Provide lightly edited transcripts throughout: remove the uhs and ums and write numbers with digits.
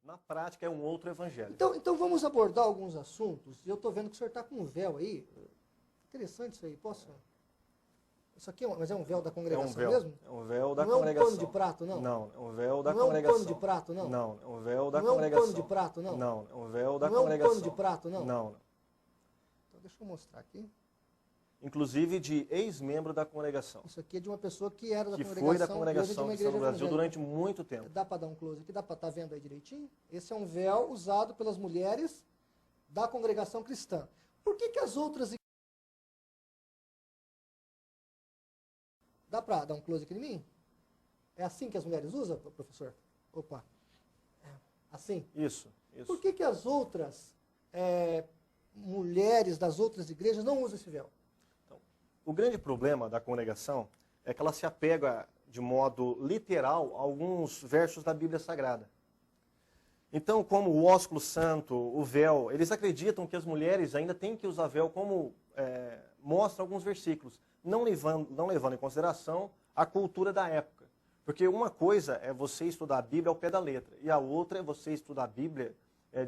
Na prática é um outro evangelho. Então vamos abordar alguns assuntos. Eu estou vendo que o senhor está com um véu aí. Interessante isso aí, posso? Isso aqui mas é um véu da congregação mesmo? É um véu da congregação. Não congregação. É um pano de prato, não? Não, é um véu da congregação. congregação. Não é um pano de prato, não? Não, é um véu da congregação. Não é um pano de prato, não? Não, é um véu da congregação. Não é um pano de prato, não? Não. Então deixa eu mostrar aqui. Inclusive de ex-membro da congregação. Isso aqui é de uma pessoa que era da congregação. Que foi da congregação que está no Brasil durante muito tempo. Dá para dar um close aqui? Dá para estar vendo aí direitinho? Esse é um véu usado pelas mulheres da congregação cristã. Por que as outras... Dá para dar um close aqui em mim? É assim que as mulheres usam, professor? Opa. Assim? Isso. Por que as outras mulheres das outras igrejas não usam esse véu? Então, o grande problema da congregação é que ela se apega de modo literal a alguns versos da Bíblia Sagrada. Então, como o ósculo santo, o véu, eles acreditam que as mulheres ainda têm que usar véu como mostra alguns versículos, não levando em consideração a cultura da época. Porque uma coisa é você estudar a Bíblia ao pé da letra, e a outra é você estudar a Bíblia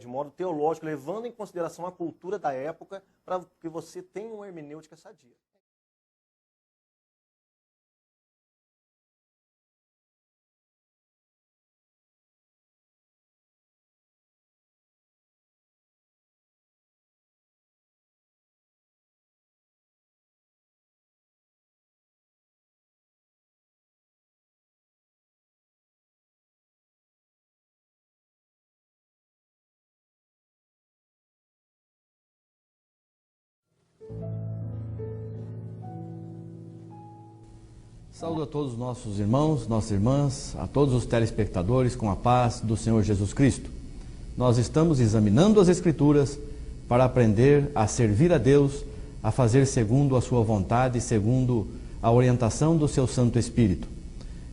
de modo teológico, levando em consideração a cultura da época, para que você tenha uma hermenêutica sadia. Saúdo a todos os nossos irmãos, nossas irmãs, a todos os telespectadores com a paz do Senhor Jesus Cristo. Nós estamos examinando as Escrituras para aprender a servir a Deus, a fazer segundo a sua vontade, segundo a orientação do seu Santo Espírito.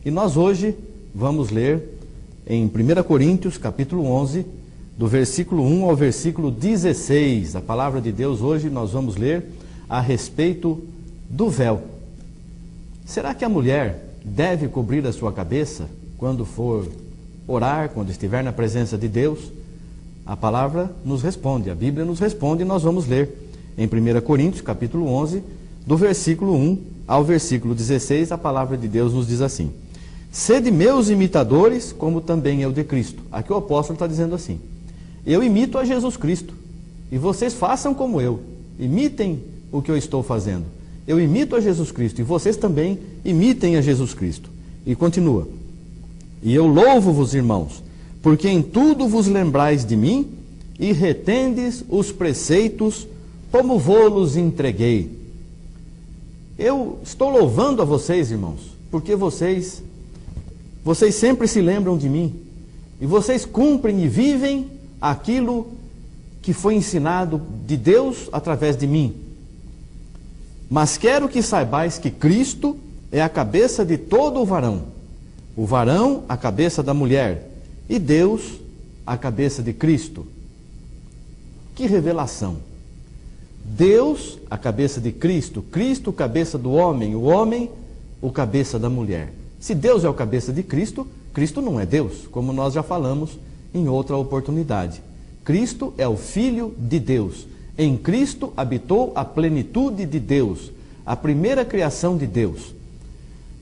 E nós hoje vamos ler em 1 Coríntios, capítulo 11, do versículo 1 ao versículo 16. A palavra de Deus hoje nós vamos ler a respeito do véu. Será que a mulher deve cobrir a sua cabeça quando for orar, quando estiver na presença de Deus? A palavra nos responde, a Bíblia nos responde, e nós vamos ler em 1 Coríntios, capítulo 11, do versículo 1 ao versículo 16, a palavra de Deus nos diz assim: Sede meus imitadores, como também eu de Cristo. Aqui o apóstolo está dizendo assim: eu imito a Jesus Cristo, e vocês façam como eu, imitem o que eu estou fazendo. Eu imito a Jesus Cristo, e vocês também imitem a Jesus Cristo. E continua: E eu louvo-vos, irmãos, porque em tudo vos lembrais de mim, e retendes os preceitos, como vô-los entreguei. Eu estou louvando a vocês, irmãos, porque vocês sempre se lembram de mim, e vocês cumprem e vivem aquilo que foi ensinado de Deus através de mim. Mas quero que saibais que Cristo é a cabeça de todo o varão a cabeça da mulher, e Deus a cabeça de Cristo. Que revelação! Deus a cabeça de Cristo, Cristo cabeça do homem, o homem o cabeça da mulher. Se Deus é o cabeça de Cristo, Cristo não é Deus, como nós já falamos em outra oportunidade. Cristo é o Filho de Deus. Em Cristo habitou a plenitude de Deus, a primeira criação de Deus.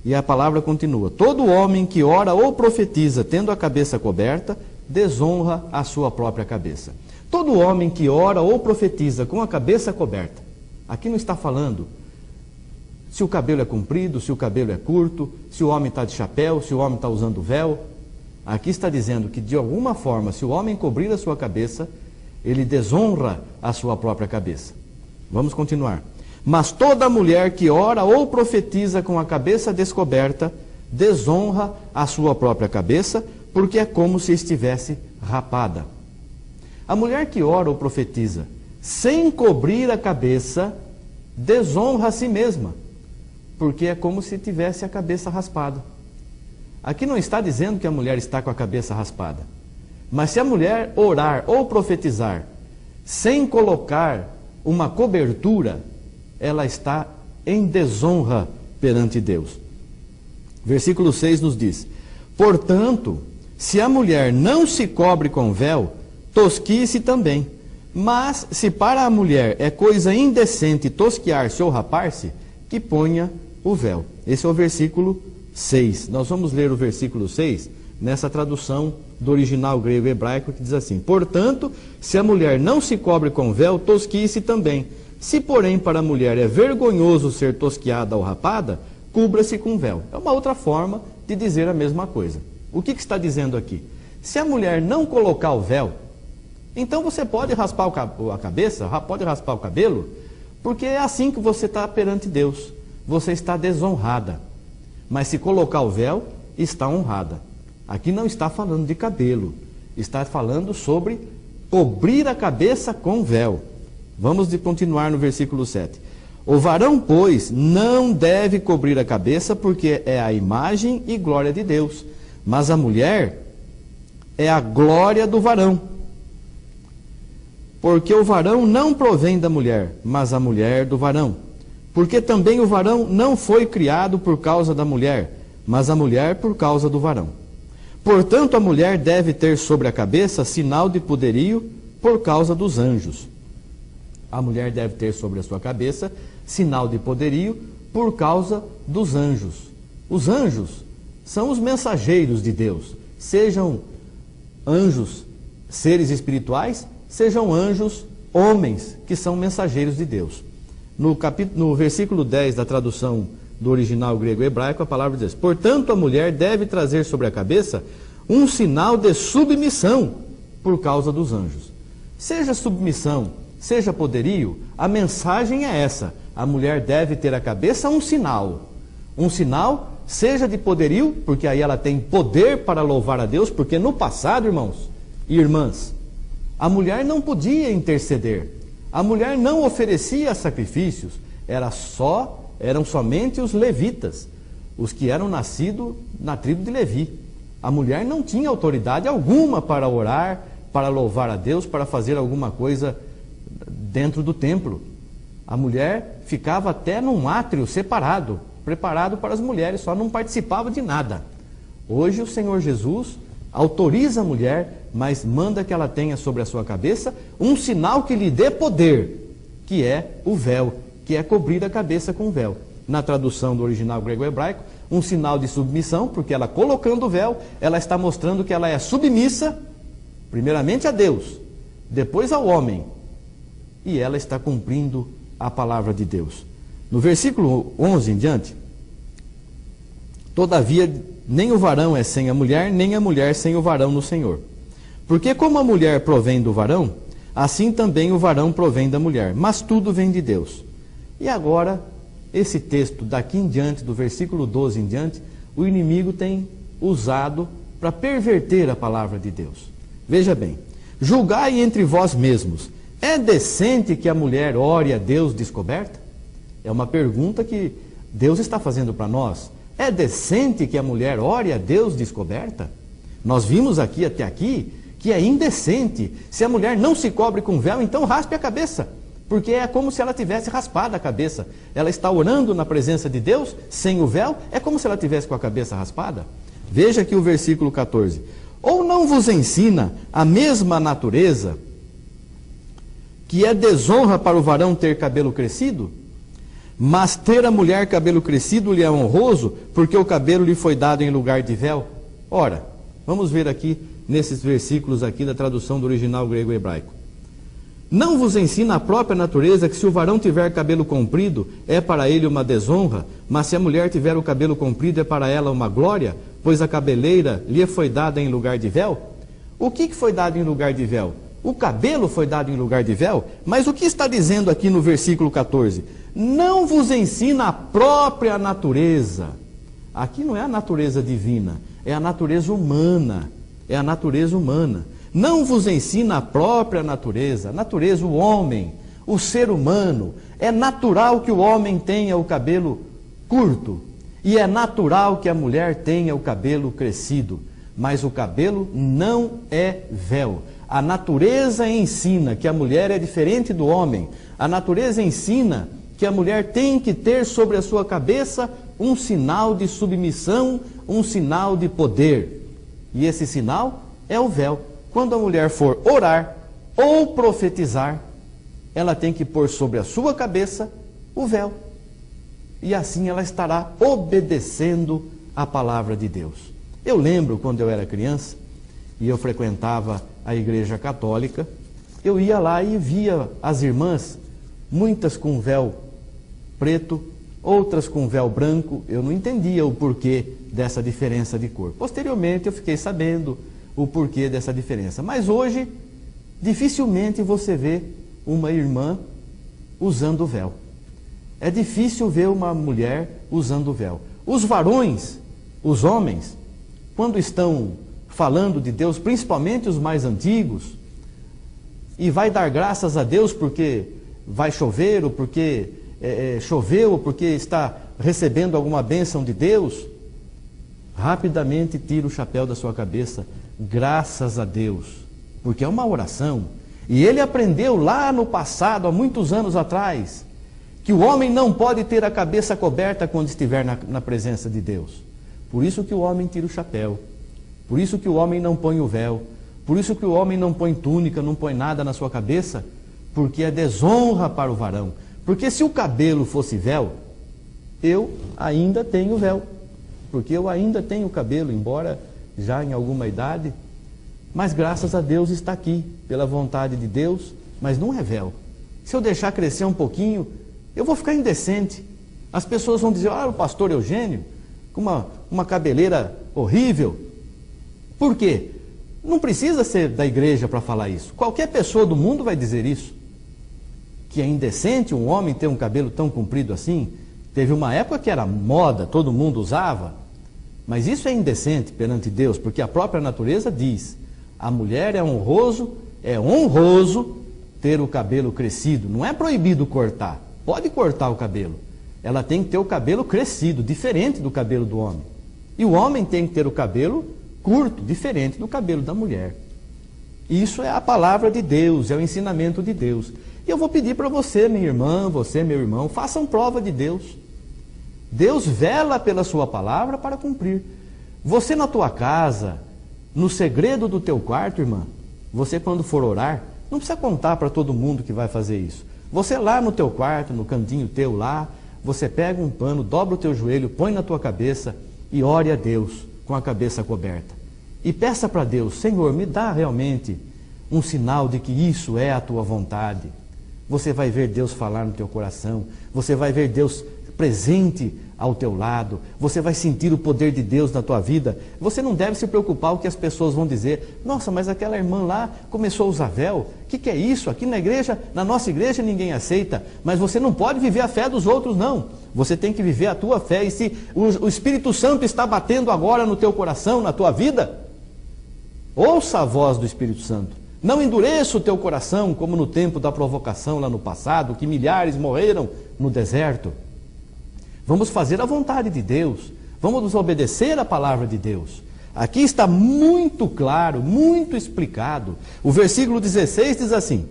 E a palavra continua: todo homem que ora ou profetiza tendo a cabeça coberta, desonra a sua própria cabeça. Todo homem que ora ou profetiza com a cabeça coberta, aqui não está falando se o cabelo é comprido, se o cabelo é curto, se o homem está de chapéu, se o homem está usando véu. Aqui está dizendo que de alguma forma, se o homem cobrir a sua cabeça, ele desonra a sua própria cabeça. Vamos continuar. Mas toda mulher que ora ou profetiza com a cabeça descoberta, desonra a sua própria cabeça, porque é como se estivesse rapada. A mulher que ora ou profetiza sem cobrir a cabeça, desonra a si mesma, porque é como se tivesse a cabeça raspada. Aqui não está dizendo que a mulher está com a cabeça raspada. Mas se a mulher orar ou profetizar sem colocar uma cobertura, ela está em desonra perante Deus. Versículo 6 nos diz: Portanto, se a mulher não se cobre com véu, tosquie-se também. Mas, se para a mulher é coisa indecente tosquiar-se ou rapar-se, que ponha o véu. Esse é o versículo 6. Nós vamos ler o versículo 6 nessa tradução do original grego hebraico, que diz assim: portanto, se a mulher não se cobre com véu, tosquie-se também. Se, porém, para a mulher é vergonhoso ser tosquiada ou rapada, cubra-se com véu. É uma outra forma de dizer a mesma coisa. O que está dizendo aqui? Se a mulher não colocar o véu, então você pode raspar a cabeça, pode raspar o cabelo, porque é assim que você está perante Deus. Você está desonrada. Mas se colocar o véu, está honrada. Aqui não está falando de cabelo, está falando sobre cobrir a cabeça com véu. Vamos continuar no versículo 7. O varão, pois, não deve cobrir a cabeça, porque é a imagem e glória de Deus. Mas a mulher é a glória do varão. Porque o varão não provém da mulher, mas a mulher do varão. Porque também o varão não foi criado por causa da mulher, mas a mulher por causa do varão. Portanto, a mulher deve ter sobre a cabeça sinal de poderio por causa dos anjos. A mulher deve ter sobre a sua cabeça sinal de poderio por causa dos anjos. Os anjos são os mensageiros de Deus. Sejam anjos, seres espirituais, sejam anjos, homens, que são mensageiros de Deus. No versículo 10 da tradução do original grego-hebraico, a palavra diz: portanto, a mulher deve trazer sobre a cabeça um sinal de submissão por causa dos anjos. Seja submissão, seja poderio, a mensagem é essa: a mulher deve ter a cabeça um sinal. Um sinal, seja de poderio, porque aí ela tem poder para louvar a Deus, porque no passado, irmãos e irmãs, a mulher não podia interceder, a mulher não oferecia sacrifícios, eram somente os levitas, os que eram nascidos na tribo de Levi. A mulher não tinha autoridade alguma para orar, para louvar a Deus, para fazer alguma coisa dentro do templo. A mulher ficava até num átrio separado, preparado para as mulheres, só não participava de nada. Hoje o Senhor Jesus autoriza a mulher, mas manda que ela tenha sobre a sua cabeça um sinal que lhe dê poder, que é o véu, que é cobrir a cabeça com o véu. Na tradução do original grego-hebraico, um sinal de submissão, porque ela colocando o véu, ela está mostrando que ela é submissa, primeiramente a Deus, depois ao homem, e ela está cumprindo a palavra de Deus. No versículo 11 em diante: todavia, nem o varão é sem a mulher, nem a mulher sem o varão no Senhor. Porque como a mulher provém do varão, assim também o varão provém da mulher, mas tudo vem de Deus. E agora, esse texto daqui em diante, do versículo 12 em diante, o inimigo tem usado para perverter a palavra de Deus. Veja bem: julgai entre vós mesmos, é decente que a mulher ore a Deus descoberta? É uma pergunta que Deus está fazendo para nós. É decente que a mulher ore a Deus descoberta? Nós vimos aqui até aqui que é indecente. Se a mulher não se cobre com véu, então raspe a cabeça, porque é como se ela tivesse raspado a cabeça. Ela está orando na presença de Deus sem o véu, é como se ela tivesse com a cabeça raspada. Veja aqui o versículo 14: ou não vos ensina a mesma natureza que é desonra para o varão ter cabelo crescido? Mas ter a mulher cabelo crescido lhe é honroso, porque o cabelo lhe foi dado em lugar de véu. Ora, vamos ver aqui nesses versículos aqui da tradução do original grego-hebraico. Não vos ensina a própria natureza que se o varão tiver cabelo comprido, é para ele uma desonra, mas se a mulher tiver o cabelo comprido, é para ela uma glória, pois a cabeleira lhe foi dada em lugar de véu? O que foi dado em lugar de véu? O cabelo foi dado em lugar de véu? Mas o que está dizendo aqui no versículo 14? Não vos ensina a própria natureza. Aqui não é a natureza divina, é a natureza humana. É a natureza humana. Não vos ensina a própria natureza, o homem, o ser humano. É natural que o homem tenha o cabelo curto, e é natural que a mulher tenha o cabelo crescido, mas o cabelo não é véu. A natureza ensina que a mulher é diferente do homem. A natureza ensina que a mulher tem que ter sobre a sua cabeça um sinal de submissão, um sinal de poder. E esse sinal é o véu. Quando a mulher for orar ou profetizar, ela tem que pôr sobre a sua cabeça o véu. E assim ela estará obedecendo a palavra de Deus. Eu lembro quando eu era criança e eu frequentava a igreja católica, eu ia lá e via as irmãs, muitas com véu preto, outras com véu branco. Eu não entendia o porquê dessa diferença de cor. Posteriormente eu fiquei sabendo o porquê dessa diferença. Mas hoje, dificilmente você vê uma irmã usando véu. É difícil ver uma mulher usando véu. Os varões, os homens, quando estão falando de Deus, principalmente os mais antigos, e vai dar graças a Deus porque vai chover, ou porque choveu, ou porque está recebendo alguma bênção de Deus, rapidamente tira o chapéu da sua cabeça, graças a Deus, porque é uma oração. E ele aprendeu lá no passado, há muitos anos atrás, que o homem não pode ter a cabeça coberta quando estiver na presença de Deus. Por isso que o homem tira o chapéu, por isso que o homem não põe o véu, por isso que o homem não põe túnica, não põe nada na sua cabeça, porque é desonra para o varão. Porque se o cabelo fosse véu, eu ainda tenho véu, porque eu ainda tenho cabelo, embora já em alguma idade, mas graças a Deus está aqui, pela vontade de Deus, mas não é véu. Se eu deixar crescer um pouquinho, eu vou ficar indecente. As pessoas vão dizer, olha o pastor Eugênio, com uma cabeleira horrível. Por quê? Não precisa ser da igreja para falar isso. Qualquer pessoa do mundo vai dizer isso. Que é indecente um homem ter um cabelo tão comprido assim. Teve uma época que era moda, todo mundo usava. Mas isso é indecente perante Deus, porque a própria natureza diz, a mulher é honroso ter o cabelo crescido. Não é proibido cortar. Pode cortar o cabelo. Ela tem que ter o cabelo crescido, diferente do cabelo do homem. E o homem tem que ter o cabelo curto, diferente do cabelo da mulher. Isso é a palavra de Deus, é o ensinamento de Deus. E eu vou pedir para você, minha irmã, você, meu irmão, façam prova de Deus. Deus vela pela sua palavra para cumprir. Você na tua casa, no segredo do teu quarto, irmã, você quando for orar, não precisa contar para todo mundo que vai fazer isso. Você lá no teu quarto, no cantinho teu lá, você pega um pano, dobra o teu joelho, põe na tua cabeça e ore a Deus com a cabeça coberta. E peça para Deus, Senhor, me dá realmente um sinal de que isso é a tua vontade. Você vai ver Deus falar no teu coração, você vai ver Deus presente ao teu lado, você vai sentir o poder de Deus na tua vida. Você não deve se preocupar com o que as pessoas vão dizer. Nossa, mas aquela irmã lá começou a usar véu. O que é isso? Aqui na igreja, na nossa igreja ninguém aceita. Mas você não pode viver a fé dos outros, não. Você tem que viver a tua fé. E se o Espírito Santo está batendo agora no teu coração, na tua vida, ouça a voz do Espírito Santo. Não endureça o teu coração como no tempo da provocação lá no passado, que milhares morreram no deserto. Vamos fazer a vontade de Deus. Vamos nos obedecer à palavra de Deus. Aqui está muito claro, muito explicado. O versículo 16 diz assim: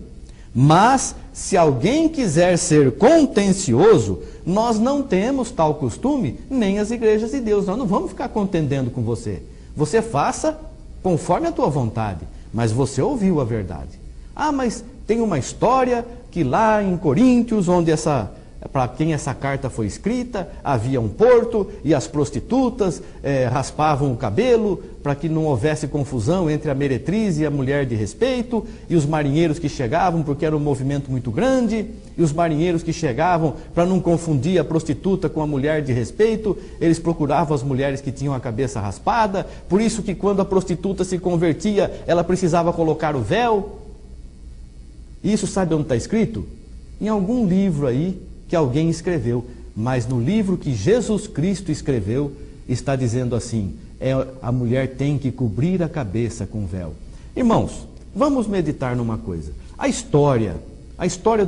mas se alguém quiser ser contencioso, nós não temos tal costume, nem as igrejas de Deus. Nós não vamos ficar contendendo com você. Você faça conforme a tua vontade, mas você ouviu a verdade. Ah, mas tem uma história que lá em Coríntios, onde para quem essa carta foi escrita, havia um porto e as prostitutas raspavam o cabelo para que não houvesse confusão entre a meretriz e a mulher de respeito, e os marinheiros que chegavam, porque era um movimento muito grande, e os marinheiros que chegavam, para não confundir a prostituta com a mulher de respeito, eles procuravam as mulheres que tinham a cabeça raspada, por isso que quando a prostituta se convertia, ela precisava colocar o véu. Isso sabe onde está escrito? Em algum livro aí, que alguém escreveu, mas no livro que Jesus Cristo escreveu, está dizendo assim, a mulher tem que cobrir a cabeça com véu. Irmãos, vamos meditar numa coisa. A história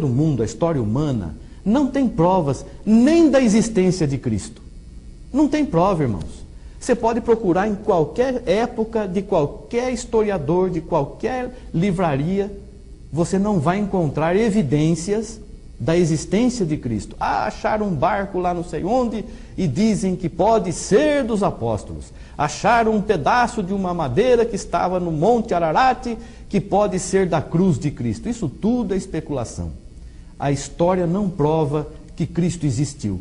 do mundo, a história humana, não tem provas nem da existência de Cristo. Não tem prova, irmãos. Você pode procurar em qualquer época, de qualquer historiador, de qualquer livraria, você não vai encontrar evidências da existência de Cristo. Acharam um barco lá não sei onde e dizem que pode ser dos apóstolos. Acharam um pedaço de uma madeira que estava no Monte Ararat que pode ser da cruz de Cristo. Isso tudo é especulação. A história não prova que Cristo existiu.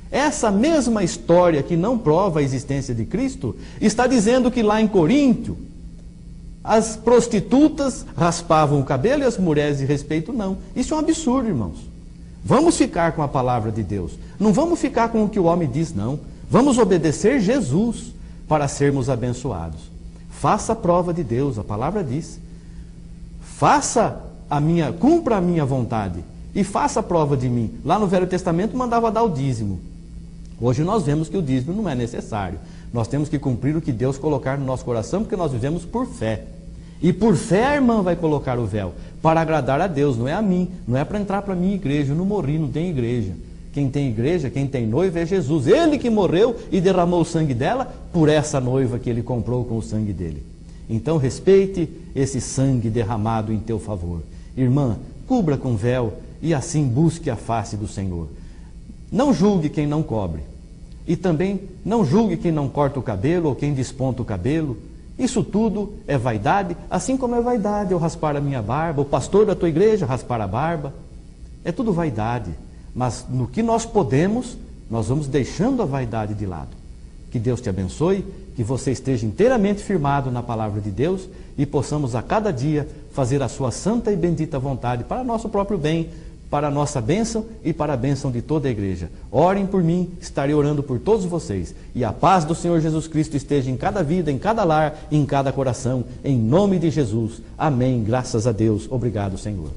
Essa mesma história que não prova a existência de Cristo está dizendo que lá em Coríntio as prostitutas raspavam o cabelo e as mulheres de respeito não. Isso é um absurdo, irmãos. Vamos ficar com a palavra de Deus. Não vamos ficar com o que o homem diz, não. Vamos obedecer Jesus para sermos abençoados. Faça a prova de Deus, a palavra diz. Cumpra a minha vontade e faça a prova de mim. Lá no Velho Testamento mandava dar o dízimo. Hoje nós vemos que o dízimo não é necessário. Nós temos que cumprir o que Deus colocar no nosso coração, porque nós vivemos por fé. E por fé a irmã vai colocar o véu, para agradar a Deus, não é a mim, não é para entrar para a minha igreja. Eu não morri, não tem igreja. Quem tem igreja, quem tem noiva é Jesus. Ele que morreu e derramou o sangue dela por essa noiva que ele comprou com o sangue dele. Então respeite esse sangue derramado em teu favor. Irmã, cubra com véu e assim busque a face do Senhor. Não julgue quem não cobre. E também não julgue quem não corta o cabelo ou quem desponta o cabelo. Isso tudo é vaidade, assim como é vaidade eu raspar a minha barba, o pastor da tua igreja raspar a barba. É tudo vaidade. Mas no que nós podemos, nós vamos deixando a vaidade de lado. Que Deus te abençoe, que você esteja inteiramente firmado na palavra de Deus e possamos a cada dia fazer a sua santa e bendita vontade para nosso próprio bem, para a nossa bênção e para a bênção de toda a igreja. Orem por mim, estarei orando por todos vocês. E a paz do Senhor Jesus Cristo esteja em cada vida, em cada lar, em cada coração, em nome de Jesus. Amém. Graças a Deus. Obrigado, Senhor.